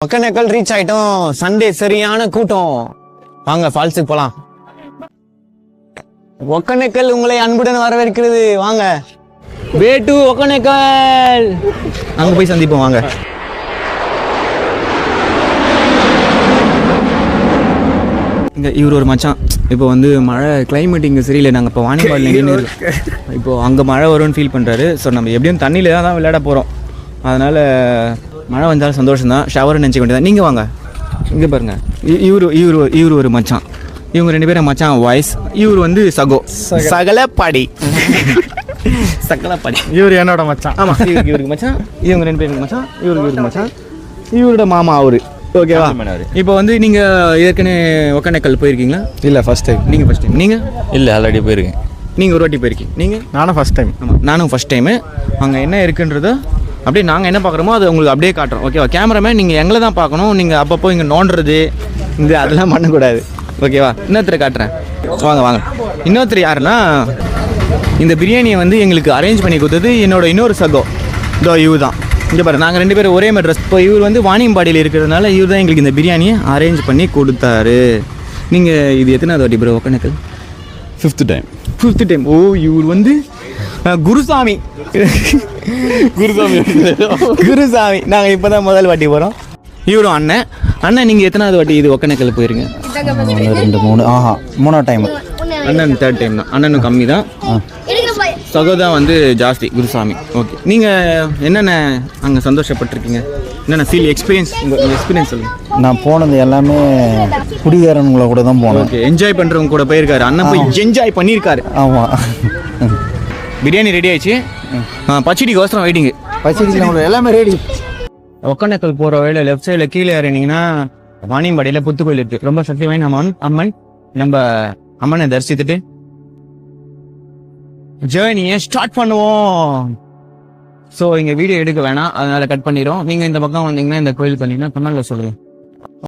Hogenakkal reach ஆயிட்டோம். Sunday சரியான கூட்டம். வாங்க ஃபால்ஸுக்கு போலாம். ஒகேனக்கல் உங்களை அன்புடன் வரவேற்கிறது. வாங்க வே டு ஒகேனக்கல். அங்க போய் சந்திப்போம் வாங்க. இங்க இவர் ஒரு மச்சான். இப்போ வந்து மழை கிளைமேட் இங்கே சரியில்லை. நாங்கள் இப்போ வாணிபாடில் இப்போ அங்கே மழை வரும்னு ஃபீல் பண்ணுறாரு. ஸோ நம்ம எப்படியும் தண்ணியில் தான் விளையாட போகிறோம். அதனால் மழை வந்தாலும் சந்தோஷம் தான். ஷவர் நினச்சிக்க வேண்டியதான். நீங்கள் வாங்க இங்கே பாருங்கள். இவர் ஒரு மச்சான். இவங்க ரெண்டு பேரும் மச்சான் வாய்ஸ். இவர் வந்து சகலப்பாடி. சகலப்பாடி. இவர் என்னோட மச்சான். ஆமாம், இவருக்கு மச்சான். இவங்க ரெண்டு பேருக்கு மச்சான். இவருக்கு மச்சான். இவரோட மாமா அவரு. ஓகேவா? இப்போ வந்து நீங்கள் ஏற்கனவே ஒகேனக்கல் போயிருக்கீங்களா? இல்லை, ஃபர்ஸ்ட் டைம். நீங்கள் ஃபஸ்ட் டைம். நீங்கள்? இல்லை, ஆல்ரெடி போயிருக்கேன். நீங்கள் ஒரு வாட்டி போயிருக்கீங்க. நீங்கள்? நானும் ஃபர்ஸ்ட் டைம். ஆமாம், நானும் ஃபஸ்ட் டைமு. அங்கே என்ன இருக்குன்றதோ அப்படியே நாங்கள் என்ன பார்க்குறோமோ அதை உங்களுக்கு அப்படியே காட்டுறோம். ஓகேவா? கேமராமேன் நீங்கள் எங்களை தான் பார்க்கணும். நீங்கள் அப்பப்போ இங்கே நோண்டுறது இந்த அதெல்லாம் பண்ணக்கூடாது. ஓகேவா? இன்னொருத்தரை காட்டுறேன். வாங்க வாங்க. இன்னொருத்தர் யாருன்னா, இந்த பிரியாணியை வந்து எங்களுக்கு அரேஞ்ச் பண்ணி கொடுத்தது என்னோட இன்னொரு சகோ. இதோ இவர் தான். இங்கே பாரு, நாங்கள் ரெண்டு பேரும் ஒரே மாதிரி ட்ரெஸ். இப்போ இவர் வந்து வாணியம்பாடியில் இருக்கிறதுனால இவர் தான் எங்களுக்கு இந்த பிரியாணியை அரேஞ்ச் பண்ணி கொடுத்தாரு. நீங்கள் இது எத்தனாவது வாட்டி ப்ரோ ஒகேனக்கல்? Fifth time. ஓ, இவர் வந்து குருசாமி. குருசாமி. நாங்கள் இப்போ தான் முதல் வாட்டி போகிறோம். இவரும் அண்ணன். நீங்கள் எத்தனாவது வாட்டி இது ஒகேனக்கல் போயிருங்க? 2 3 மூணாவது டைம். அண்ணன் 3rd டைம் தான். அண்ணனும் கம்மி தான். சகோதான் வந்து ஜாஸ்தி. குருசாமி. ஓகே, நீங்கள் என்னென்ன அங்கே சந்தோஷப்பட்டிருக்கீங்க? என்னென்ன எக்ஸ்பீரியன்ஸ் சொல்லுங்கள். நான் போனது எல்லாமே குடிகாரனுங்களை கூட தான் போனேன். ஓகே, என்ஜாய் பண்ணுறவங்க கூட போயிருக்காரு. அண்ணன் போய் என்ஜாய் பண்ணியிருக்காரு. ஆமாம். பிரியாணி ரெடி ஆயிடுச்சு. பச்சடிக்கு அவசரம் வெயிட்டிங்கு. பச்சடி எல்லாமே ரெடி. ஒகேனக்கல் போகிற வழியில் லெஃப்ட் சைடில் கீழே இறங்கினீங்கன்னா வாணியம்பாடியில் புத்துக்கோயில் இருக்குது. ரொம்ப சக்தி வாய்ந்த அம்மன். நம்ம அம்மனை தரிசித்துட்டு ஜேர்னியை ஸ்டார்ட் பண்ணுவோம். ஸோ இங்கே வீடியோ எடுக்க வேணாம், அதனால கட் பண்ணிடுறோம். நீங்கள் இந்த பக்கம் வந்தீங்கன்னா இந்த கோயிலுக்கு வந்தீங்கன்னா கமெண்ட்ல சொல்லுங்கள்.